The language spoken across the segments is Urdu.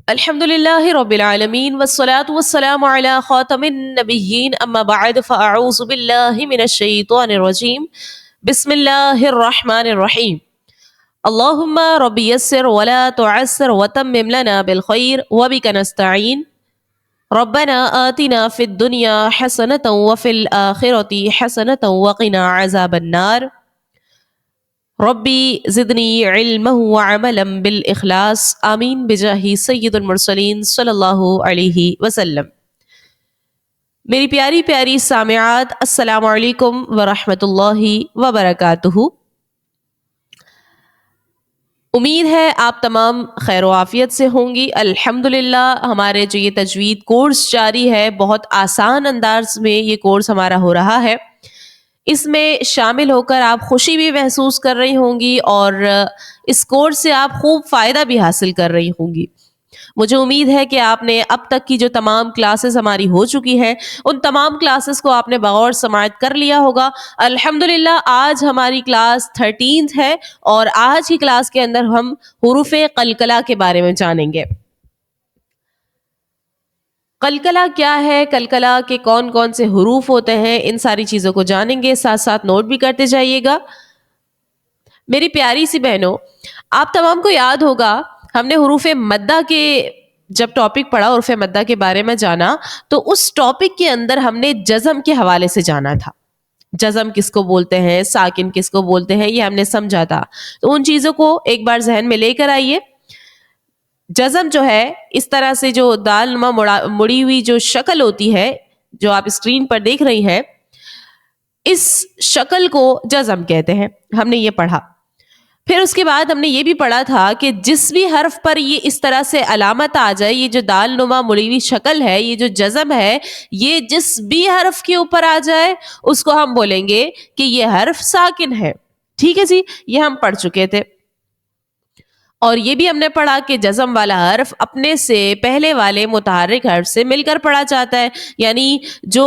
الحمد لله رب العالمين والصلاة والسلام على خاتم النبيين أما بعد فأعوذ بالله من الشيطان الرجيم بسم الله الرحمن الرحيم اللهم رب يسر ولا تعسر وتمم لنا بالخير وبك نستعين ربنا آتنا في الدنيا حسنة وفي الآخرة حسنة وقنا عذاب النار ربی زدنی علما وعملا بالاخلاص آمین بجاہ سید المرسلین صلی اللہ علیہ وسلم۔ میری پیاری پیاری سامعات، السلام علیکم ورحمۃ اللہ وبرکاتہ۔ امید ہے آپ تمام خیر و عافیت سے ہوں گی۔ الحمدللہ ہمارے جو یہ تجوید کورس جاری ہے، بہت آسان انداز میں یہ کورس ہمارا ہو رہا ہے۔ اس میں شامل ہو کر آپ خوشی بھی محسوس کر رہی ہوں گی اور اس کورس سے آپ خوب فائدہ بھی حاصل کر رہی ہوں گی۔ مجھے امید ہے کہ آپ نے اب تک کی جو تمام کلاسز ہماری ہو چکی ہیں ان تمام کلاسز کو آپ نے بغور سماعت کر لیا ہوگا۔ الحمدللہ آج ہماری کلاس 13 ہے اور آج کی کلاس کے اندر ہم حروف قلقلہ کے بارے میں جانیں گے۔ قلقلہ کیا ہے، قلقلہ کے کون کون سے حروف ہوتے ہیں، ان ساری چیزوں کو جانیں گے، ساتھ ساتھ نوٹ بھی کرتے جائیے گا۔ میری پیاری سی بہنوں، آپ تمام کو یاد ہوگا ہم نے حروف مدہ کے جب ٹاپک پڑھا، حروف مدہ کے بارے میں جانا، تو اس ٹاپک کے اندر ہم نے جزم کے حوالے سے جانا تھا۔ جزم کس کو بولتے ہیں، ساکن کس کو بولتے ہیں، یہ ہم نے سمجھا تھا۔ تو ان چیزوں کو ایک بار ذہن میں لے کر آئیے۔ جزم جو ہے، اس طرح سے جو دال نما مڑی ہوئی جو شکل ہوتی ہے جو آپ اسکرین پر دیکھ رہی ہیں، اس شکل کو جزم کہتے ہیں۔ ہم نے یہ پڑھا۔ پھر اس کے بعد ہم نے یہ بھی پڑھا تھا کہ جس بھی حرف پر یہ اس طرح سے علامت آ جائے، یہ جو دال نما مڑی ہوئی شکل ہے، یہ جو جزم ہے، یہ جس بھی حرف کے اوپر آ جائے اس کو ہم بولیں گے کہ یہ حرف ساکن ہے۔ ٹھیک ہے جی، یہ ہم پڑھ چکے تھے۔ اور یہ بھی ہم نے پڑھا کہ جزم والا حرف اپنے سے پہلے والے متحرک حرف سے مل کر پڑھا جاتا ہے، یعنی جو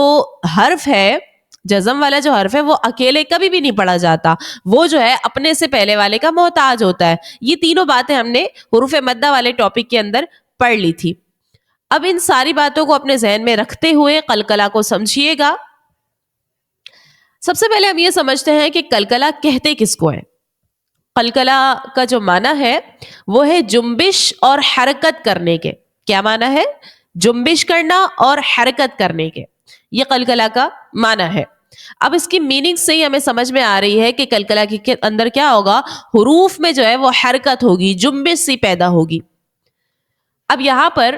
حرف ہے، جزم والا جو حرف ہے وہ اکیلے کبھی بھی نہیں پڑھا جاتا، وہ جو ہے اپنے سے پہلے والے کا محتاج ہوتا ہے۔ یہ تینوں باتیں ہم نے حروف مدہ والے ٹاپک کے اندر پڑھ لی تھی۔ اب ان ساری باتوں کو اپنے ذہن میں رکھتے ہوئے قلقلہ کو سمجھیے گا۔ سب سے پہلے ہم یہ سمجھتے ہیں کہ قلقلہ کہتے کس کو ہے۔ قلقلہ کا جو معنی ہے وہ ہے جنبش اور حرکت کرنے کے۔ کیا معنی ہے؟ جنبش کرنا اور حرکت کرنے کے، یہ قلقلہ کا معنی ہے۔ اب اس کی میننگ سے ہی ہمیں سمجھ میں آ رہی ہے کہ قلقلہ کے اندر کیا ہوگا، حروف میں جو ہے وہ حرکت ہوگی، جنبش سی پیدا ہوگی۔ اب یہاں پر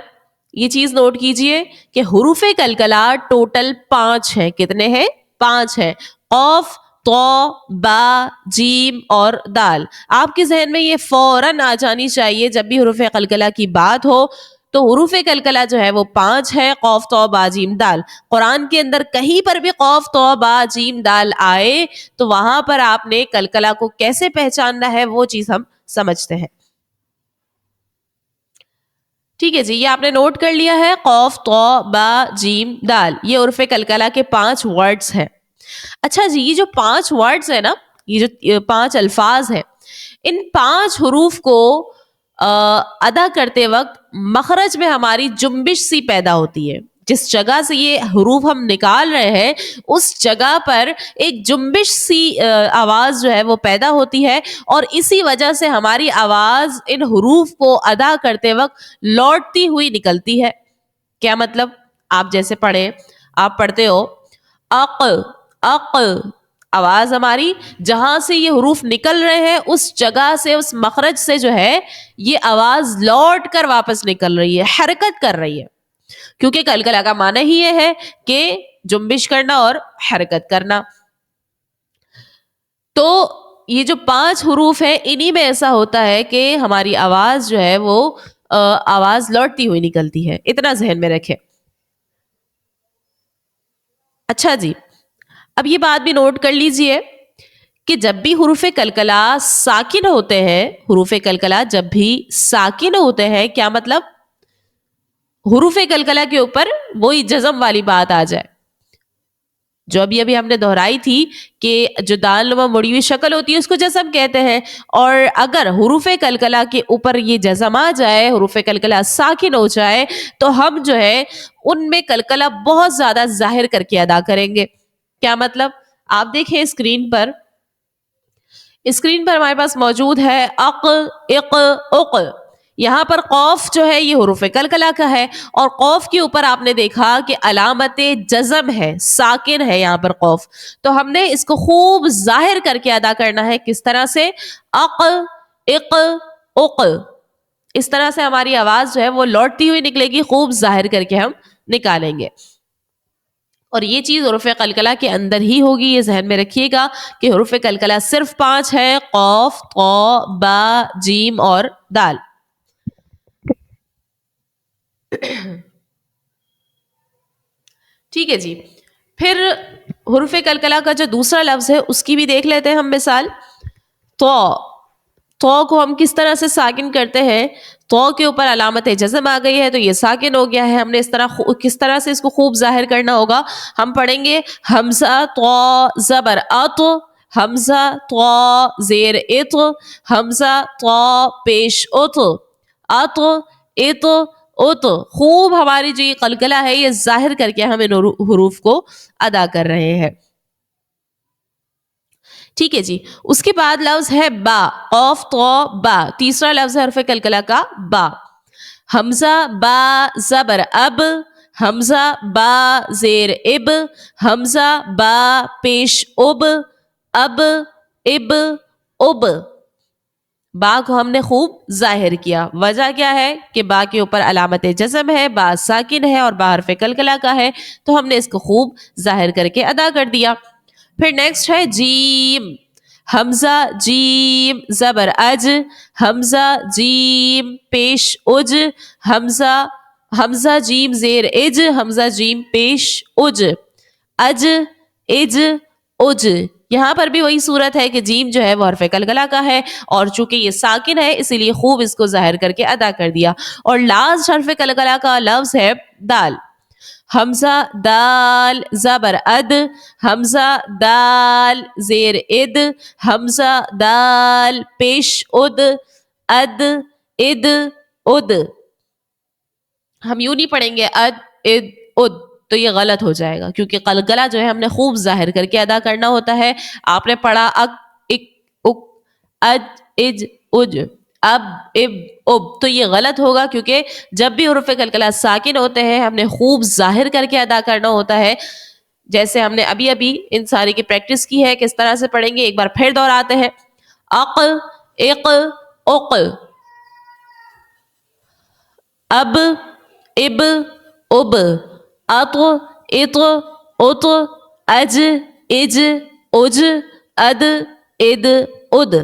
یہ چیز نوٹ کیجئے کہ حروف قلقلہ ٹوٹل 5 ہیں۔ کتنے ہیں؟ 5 ہیں۔ قاف، تو، با، جیم اور دال۔ آپ کے ذہن میں یہ فوراً آ جانی چاہیے جب بھی حروف قلقلہ کی بات ہو تو حروف قلقلہ جو ہے وہ 5 ہے، قاف، تو، با، جیم، دال۔ قرآن کے اندر کہیں پر بھی قاف، تو، با، جیم، دال آئے تو وہاں پر آپ نے قلقلہ کو کیسے پہچاننا ہے وہ چیز ہم سمجھتے ہیں۔ ٹھیک ہے جی، یہ آپ نے نوٹ کر لیا ہے، قاف، تو، با، جیم، دال، یہ حروف قلقلہ کے 5 ورڈز ہیں۔ اچھا جی، یہ جو 5 ورڈز ہیں نا، یہ جو 5 الفاظ ہیں، ان 5 حروف کو ادا کرتے وقت مخرج میں ہماری جنبش سی پیدا ہوتی ہے۔ جس جگہ سے یہ حروف ہم نکال رہے ہیں اس جگہ پر ایک جنبش سی آواز جو ہے وہ پیدا ہوتی ہے، اور اسی وجہ سے ہماری آواز ان حروف کو ادا کرتے وقت لوٹتی ہوئی نکلتی ہے۔ کیا مطلب؟ آپ جیسے پڑھیں، آپ پڑھتے ہو اق، اق، آواز ہماری جہاں سے یہ حروف نکل رہے ہیں اس جگہ سے، اس مخرج سے جو ہے یہ آواز لوٹ کر واپس نکل رہی ہے، حرکت کر رہی ہے، کیونکہ قلقلہ کا معنی ہی یہ ہے کہ جنبش کرنا اور حرکت کرنا۔ تو یہ جو 5 حروف ہیں انہی میں ایسا ہوتا ہے کہ ہماری آواز جو ہے وہ آواز لوٹتی ہوئی نکلتی ہے، اتنا ذہن میں رکھیں۔ اچھا جی، اب یہ بات بھی نوٹ کر لیجئے کہ جب بھی حروف قلقلہ ساکن ہوتے ہیں، حروف قلقلہ جب بھی ساکن ہوتے ہیں، کیا مطلب؟ حروف قلقلہ کے اوپر وہی جزم والی بات آ جائے، جو ابھی ابھی ہم نے دہرائی تھی کہ جو دال نما مڑی ہوئی شکل ہوتی ہے اس کو جزم کہتے ہیں. اور اگر حروف قلقلہ کے اوپر یہ جزم آ جائے, حروف قلقلہ ساکن ہو جائے, تو ہم جو ہے ان میں قلقلہ بہت زیادہ ظاہر کر کے ادا کریں گے. کیا مطلب؟ آپ دیکھیں اسکرین پر ہمارے پاس موجود ہے اق, اق, اق. یہاں پر قوف جو ہے یہ حروف قلقلہ کا ہے, اور قوف کے اوپر آپ نے دیکھا کہ علامت جزم ہے, ساکن ہے یہاں پر قوف. تو ہم نے اس کو خوب ظاہر کر کے ادا کرنا ہے. کس طرح سے؟ اق, اق, اق. اس طرح سے ہماری آواز جو ہے وہ لوٹتی ہوئی نکلے گی, خوب ظاہر کر کے ہم نکالیں گے. اور یہ چیز حروف قلقلہ کے اندر ہی ہوگی, یہ ذہن میں رکھیے گا کہ حروف قلقلہ صرف 5 ہے: قوف, طا, با, جیم اور دال. ٹھیک ہے جی. پھر حروف قلقلہ کا جو دوسرا لفظ ہے اس کی بھی دیکھ لیتے ہیں ہم مثال. تو کو ہم کس طرح سے ساکن کرتے ہیں؟ تو کے اوپر علامت جزم آ گئی ہے تو یہ ساکن ہو گیا ہے. ہم نے کس طرح سے اس کو خوب ظاہر کرنا ہوگا؟ ہم پڑھیں گے حمزہ تو زبر ات, حمزہ تو زیر ات, حمزہ تو پیش ات, ات, ات, ات. خوب ہماری جو یہ قلقلہ ہے یہ ظاہر کر کے ہم ان حروف کو ادا کر رہے ہیں. ٹھیک ہے جی. اس کے بعد لفظ ہے با, قوف تو با. تیسرا لفظ ہے حرف قلقلہ کا با. حمزہ با زبر اب, حمزہ با زیر اب, حمزہ با پیش اب, اب, اب, اب. با کو ہم نے خوب ظاہر کیا. وجہ کیا ہے کہ با کے اوپر علامت جزم ہے, با ساکن ہے اور با حرف قلقلہ کا ہے, تو ہم نے اس کو خوب ظاہر کر کے ادا کر دیا. پھر نیکسٹ ہے جیم. حمزہ جیم زبر اج, حمزہ جیم پیش اج, حمزہ جیم زیر اج, حمزہ جیم پیش اج, اج, اج, اج. یہاں پر بھی وہی صورت ہے کہ جیم جو ہے وہ حرف قلقلہ کا ہے, اور چونکہ یہ ساکن ہے اسی لیے خوب اس کو ظاہر کر کے ادا کر دیا. اور لاسٹ حرف قلقلہ کا لفظ ہے دال. حمزہ دال زبر اد, حمزہ دال زیر اد, حمزہ دال پیش اد, اد, اد, اد. ہم یوں نہیں پڑھیں گے اد, اد, اد, تو یہ غلط ہو جائے گا, کیونکہ قلقلہ جو ہے ہم نے خوب ظاہر کر کے ادا کرنا ہوتا ہے. آپ نے پڑھا اک, اک, اک, اج, اج, اج, اب, اب, اب, تو یہ غلط ہوگا, کیونکہ جب بھی حروف قلقلہ ساکن ہوتے ہیں ہم نے خوب ظاہر کر کے ادا کرنا ہوتا ہے. جیسے ہم نے ابھی ان ساری کی پریکٹس کی ہے, کس طرح سے پڑھیں گے ایک بار پھر دہراتے ہیں. اق, اق, اق, اب, اب, اب, اط, اط, اط, اج, اج, اج, اد, اد, اد.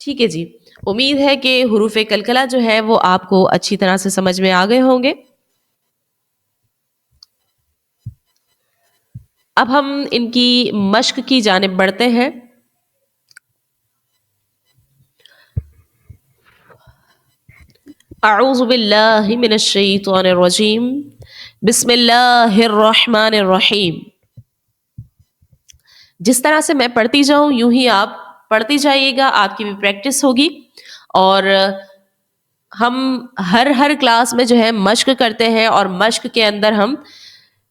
ٹھیک ہے جی. امید ہے کہ حروف قلقلہ جو ہے وہ آپ کو اچھی طرح سے سمجھ میں آ گئے ہوں گے. اب ہم ان کی مشق کی جانب بڑھتے ہیں. اعوذ باللہ من الشیطان الرجیم, بسم اللہ الرحمن الرحیم. جس طرح سے میں پڑھتی جاؤں یوں ہی آپ پڑھتی جائیے گا, آپ کی بھی پریکٹس ہوگی. اور ہم ہر کلاس میں جو ہے مشق کرتے ہیں, اور مشق کے اندر ہم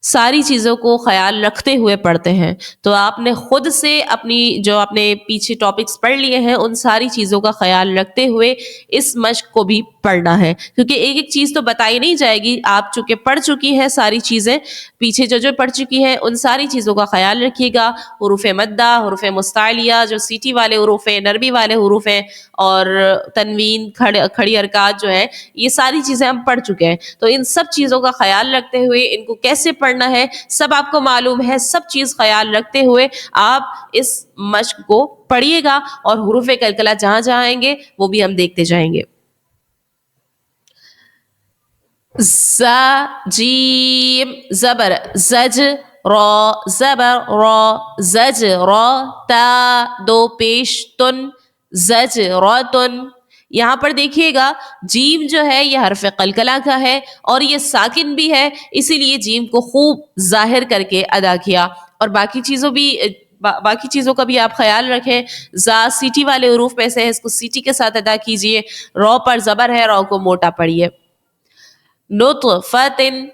ساری چیزوں کو خیال رکھتے ہوئے پڑھتے ہیں. تو آپ نے خود سے اپنی جو آپ نے پیچھے ٹاپکس پڑھ لیے ہیں ان ساری چیزوں کا خیال رکھتے ہوئے اس مشق کو بھی پڑھنا ہے, کیونکہ ایک ایک چیز تو بتائی نہیں جائے گی. آپ چونکہ پڑھ چکی ہیں ساری چیزیں, پیچھے جو پڑھ چکی ہیں ان ساری چیزوں کا خیال رکھیے گا. حروف مدہ, حروف مستعلیہ, جو سیٹی والے حروف ہیں, نرمی والے حروف ہیں, اور تنوین, کھڑی حرکات جو ہیں, یہ ساری چیزیں ہم پڑھ چکے ہیں. تو ان سب چیزوں کا خیال رکھتے ہوئے ان کو کیسے پڑھنا ہے سب آپ کو معلوم ہے. سب چیز خیال رکھتے ہوئے آپ اس مشق کو پڑھیے گا, اور حروف قلقلہ جہاں جہاں آئیں گے وہ بھی ہم دیکھتے جائیں گے. ز جیم زبر زج, را زبر را, زج را, تا دو پیش تن, زج را تن. یہاں پر دیکھیے گا جیم جو ہے یہ حرف قلقلہ کا ہے اور یہ ساکن بھی ہے، اسی لیے جیم کو خوب ظاہر کر کے ادا کیا. اور باقی چیزوں کا بھی آپ خیال رکھیں. زا سیٹی والے حروف میں سے ہے، اس کو سیٹی کے ساتھ ادا کیجئے. رو پر زبر ہے، رو کو موٹا پڑھیے. نطفتن،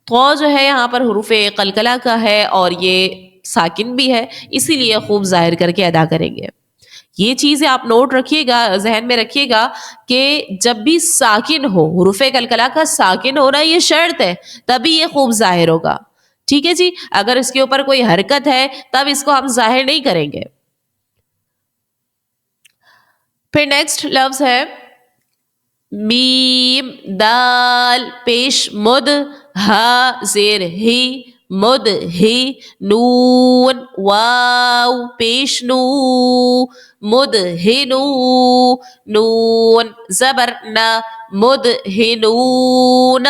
تو جو ہے یہاں پر حروف قلقلہ کا ہے اور یہ ساکن بھی ہے، اسی لیے خوب ظاہر کر کے ادا کریں گے. یہ چیزیں آپ نوٹ رکھیے گا، ذہن میں رکھیے گا کہ جب بھی ساکن ہو، حروف قلقلہ کا ساکن ہونا یہ شرط ہے، تبھی یہ خوب ظاہر ہوگا. ٹھیک ہے جی. اگر اس کے اوپر کوئی حرکت ہے تب اس کو ہم ظاہر نہیں کریں گے. پھر نیکسٹ لفظ ہے میم دال پیش مد، ہا زیر ہی مد ہی، نون واو پیش نو مد ہی نو، نون زبر نا مد ہی نون.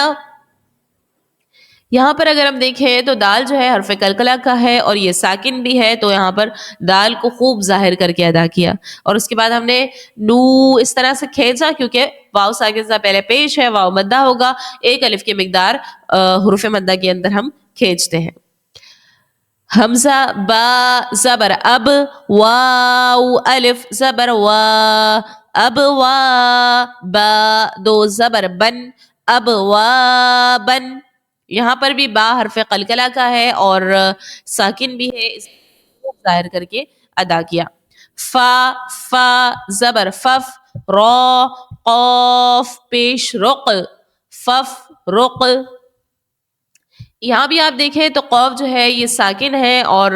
یہاں پر اگر ہم دیکھیں تو دال جو ہے حرف قلقلہ کا ہے اور یہ ساکن بھی ہے، تو یہاں پر دال کو خوب ظاہر کر کے ادا کیا. اور اس کے بعد ہم نے نو اس طرح سے کھینچا کیونکہ واو ساکن سے پہلے پیش ہے، واو مدہ ہوگا، ایک الف کی مقدار حروف مدہ کے اندر ہم کھینچتے ہیں. حمزہ با زبر اب، واو الف زبر وا، اب وا، با دو زبر بن، اب وا بن. یہاں پر بھی با حرف قلقلہ کا ہے اور ساکن بھی ہے، اس کو ظاہر کر کے ادا کیا. فا زبر فف، را قاف پیش رق، فف رق. یہاں بھی آپ دیکھیں تو قاف جو ہے یہ ساکن ہے اور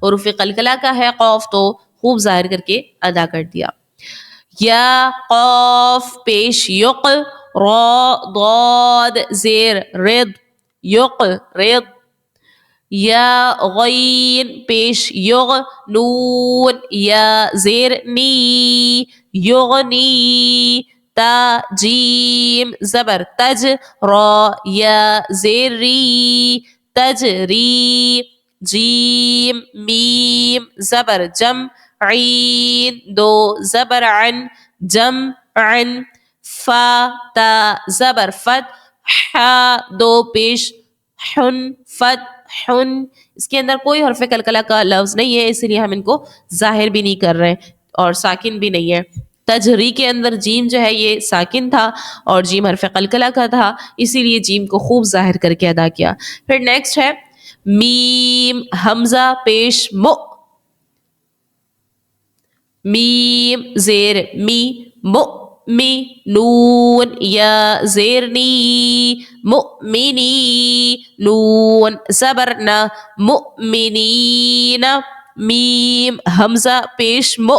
حروف قلقلہ کا ہے قاف، تو خوب ظاہر کر کے ادا کر دیا. یا قاف پیش یق، را ضاد زیر رد یق رد. یا غین پیش یغ، نون یا زیر نی یغنی. تا جیم زبر تج، را یا زیر ری تجری. جیم میم زبر جم، عین دو زبر عن جم عن. فا تا زبر فت، حا دو پیش حن فت حن. اس کے اندر کوئی حرف قلقلہ کا لفظ نہیں ہے، اسی لیے ہم ان کو ظاہر بھی نہیں کر رہے اور ساکن بھی نہیں ہے. تجری کے اندر جیم جو ہے یہ ساکن تھا اور جیم حرف قلقلہ کا تھا، اسی لیے جیم کو خوب ظاہر کر کے ادا کیا. پھر نیکسٹ ہے میم حمزہ پیش مو، میم زیر می مو می. نون یا زیر نی مؤمنی، نون زبر نا مؤمنین. میم حمزہ پیش مو،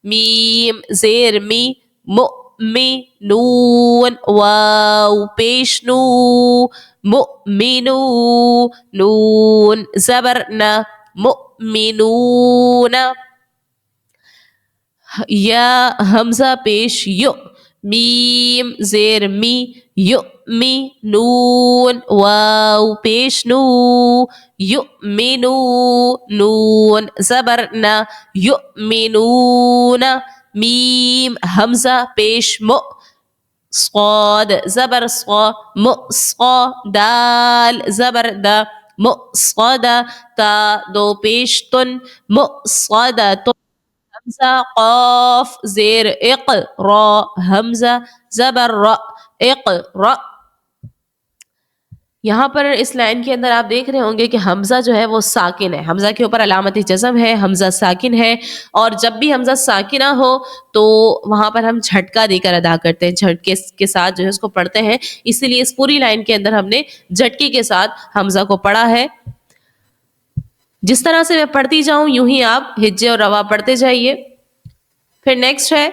میم زیر می مؤمی. نون واو پیش نو مؤمنو، نون زبر نا مؤمنون. یا حمزہ پیش یو، میم زیر می یؤمی. نون واو پیش نو یؤمنو، نون زبر نا یؤمنون. میم حمزہ پیش مو، صاد زبر صا مصا. دال زبر دا مصدا. تا دو پیش تن مصدۃ. حمزہ قاف زیر اق، را حمزہ زبر را اقرا. یہاں پر اس لائن کے اندر آپ دیکھ رہے ہوں گے کہ حمزہ جو ہے وہ ساکن ہے، حمزہ کے اوپر علامت جزم ہے، حمزہ ساکن ہے. اور جب بھی حمزہ ساکنہ ہو تو وہاں پر ہم جھٹکا دے کر ادا کرتے ہیں، جھٹکے کے ساتھ جو ہے اس کو پڑھتے ہیں، اسی لیے اس پوری لائن کے اندر ہم نے جھٹکے کے ساتھ حمزہ کو پڑھا ہے. جس طرح سے میں پڑھتی جاؤں یوں ہی آپ ہجے اور روا پڑھتے جائیے. پھر نیکسٹ ہے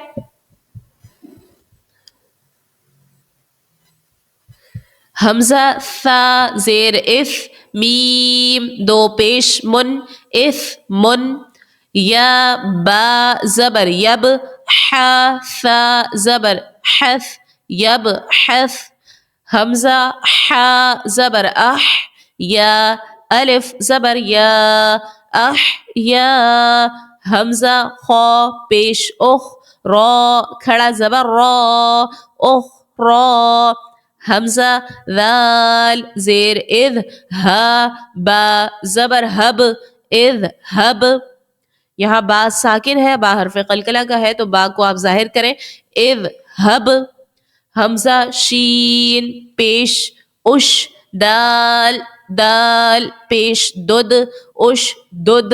حمزہ ثا زیر اف، میم دو پیش من اف من. یا با زبر یب، حا ثا زبر حث یب حث. حمزہ حا زبر اح، یا الف زبر یا اح یا. حمزہ خا پیش اخ را کھڑا زبر را اخ را حمزہ ذال زیر اذ ہا با زبر حب اذ حب یہاں با ساکن ہے با حرف قلقلہ کا ہے تو با کو آپ ظاہر کریں اذ حب حمزہ شین پیش اش دال دال پیش دد اش دد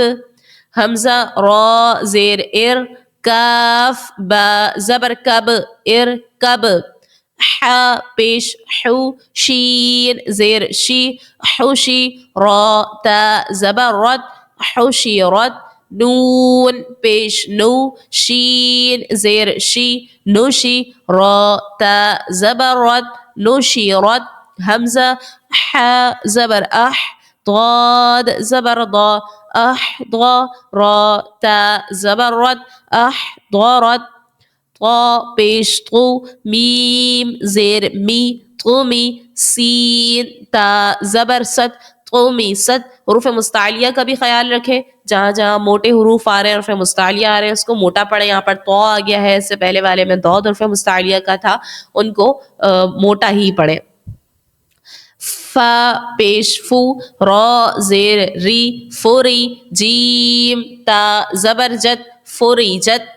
حمزہ را زیر ار کاف با زبر کب ار کب ح پیش حو شین زیر شی حوشی را تا زبر رد حوشی رد نون پیش نو شین زیر شی نوشی را تا زبر رد نوشی رد حمزہ ح زبر اح ضاد زبر ضا احضا را تا زبر رد احضرت طا پیش طو میم زیر می طومی سین تا زبر ست طومی ست حروف مستعلیہ کا بھی خیال رکھیں جہاں جہاں موٹے حروف آ رہے ہیں حروف مستعلیہ آ رہے ہیں اس کو موٹا پڑھیں یہاں پر تو آ گیا ہے اس سے پہلے والے میں دود حروف مستعلیہ کا تھا ان کو موٹا ہی پڑھیں فا پیش فو را زیر ری فوری جیم تا زبر جت فوری جت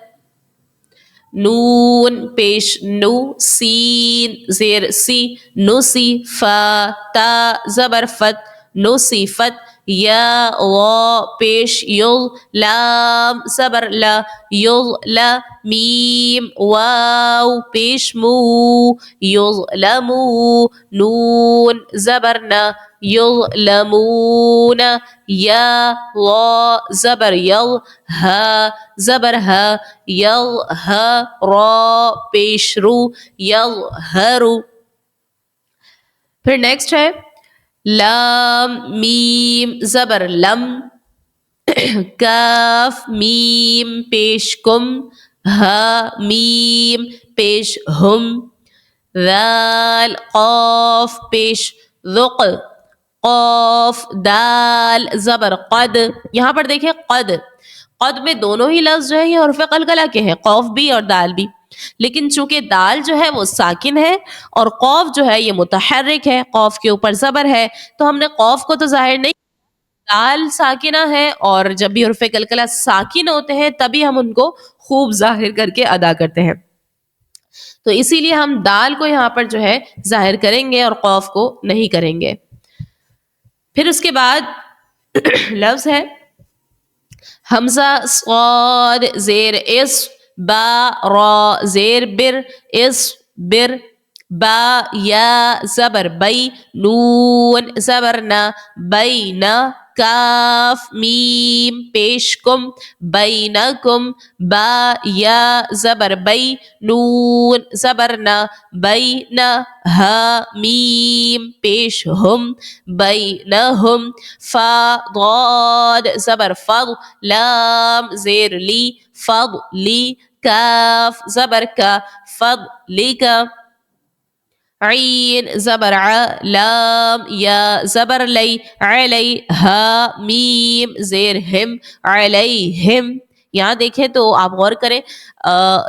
نون پیش نو سین زیر سی نوسی فا تا زبر فت نوسی فت یا وا پیش یل لام زبر لا یل لا میم واو پیش مو یظلمو نون زبر نا یظلمون یا وا زبر یل ہا زبر ہا یل ہا را پیش رو یل ہرو پھر نیکسٹ ہے لام میم زبر لم کاف میم پیش کم ہا میم پیش ہم ذال قاف پیش ذق قاف دال زبر قد یہاں پر دیکھیں قد قد میں دونوں ہی لفظ جو ہے یہ حرف قلقلہ کے ہیں قوف بھی اور دال بھی لیکن چونکہ دال جو ہے وہ ساکن ہے اور قوف جو ہے یہ متحرک ہے قوف کے اوپر زبر ہے تو ہم نے قوف کو تو ظاہر نہیں دال ساکنہ ہے اور جب بھی حرف قلقلہ ساکن ہوتے ہیں تبھی ہم ان کو خوب ظاہر کر کے ادا کرتے ہیں تو اسی لیے ہم دال کو یہاں پر جو ہے ظاہر کریں گے اور قوف کو نہیں کریں گے پھر اس کے بعد لفظ ہے حمزہ صاد زیر اس با را زیر بر اس بر با یا زبر بی نون زبر نا بینا کاف میم پیش کم بینکم با یا زبر بی نون زبر نا بینا ہا میم پیش ہم بینہم فا ضاد زبر فض لام زیر لی فض لی کاف زبر کا فض لی کا عین زبر ع لام یا زبر لی علی ہا میم زیر ہم علیہم یہاں دیکھیں تو آپ غور کریں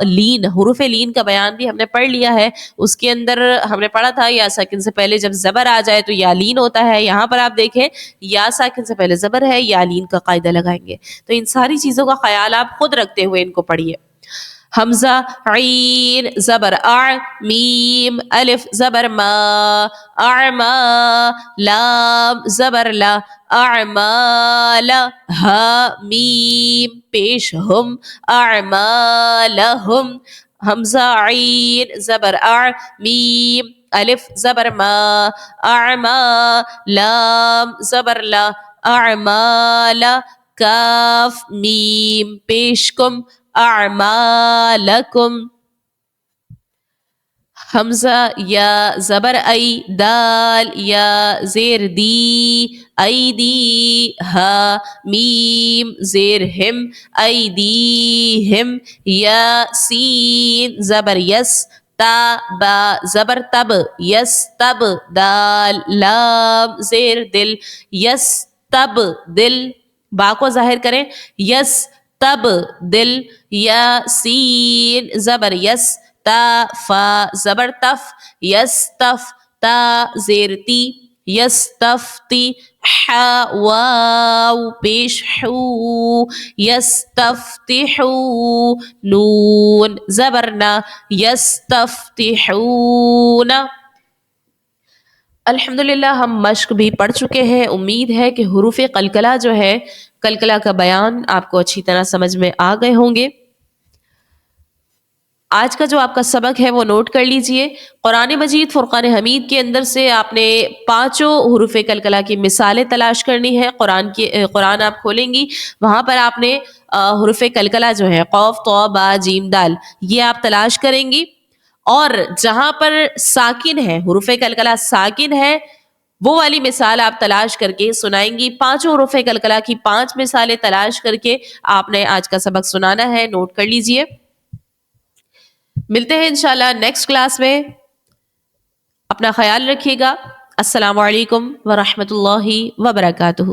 لین حروف لین کا بیان بھی ہم نے پڑھ لیا ہے اس کے اندر ہم نے پڑھا تھا یا ساکن سے پہلے جب زبر آ جائے تو یا لین ہوتا ہے یہاں پر آپ دیکھیں یا ساکن سے پہلے زبر ہے یا لین کا قاعدہ لگائیں گے تو ان ساری چیزوں کا خیال آپ خود رکھتے ہوئے ان کو پڑھیے حمزہ عین زبر اع میم الف زبر ما اعما لام زبر لا اعمال ہا میم پیش ہم اعمالہم حمزہ عین زبر اع میم الف زبر ما اعما لام زبر لا اعمال کاف میم پیش کم اعمالکم حمزہ یا زبر ای دال یا زیر دی ایدی ہا میم زیر ہم ایدیہم یا سین زبر یس تا با زبر تب یس تب دال لام زیر دل یس تب دل با کو ظاہر کریں یس تب دل، یا سین زبر یس، تا فا زبر تف، یستف تا زیر تی، یستفتی، ح واو پیش حو، یستفتحو، نون زبر نا، یستفتحون۔ الحمدللہ ہم مشق بھی پڑھ چکے ہیں. امید ہے کہ حروف قلقلہ جو ہے، قلقلہ کا بیان آپ کو اچھی طرح سمجھ میں آ گئے ہوں گے. آج کا جو آپ کا سبق ہے وہ نوٹ کر لیجئے. قرآن مجید فرقان حمید کے اندر سے آپ نے 5 حروف قلقلہ کی مثالیں تلاش کرنی ہے. قرآن آپ کھولیں گی، وہاں پر آپ نے حروف قلقلہ جو ہے قوف طا با جیم دال، یہ آپ تلاش کریں گی. اور جہاں پر ساکن ہے، حروف قلقلہ ساکن ہے، وہ والی مثال آپ تلاش کر کے سنائیں گی. 5 حروف قلقلہ کی 5 مثالیں تلاش کر کے آپ نے آج کا سبق سنانا ہے. نوٹ کر لیجئے. ملتے ہیں انشاءاللہ نیکسٹ کلاس میں. اپنا خیال رکھیے گا. السلام علیکم ورحمۃ اللہ وبرکاتہ.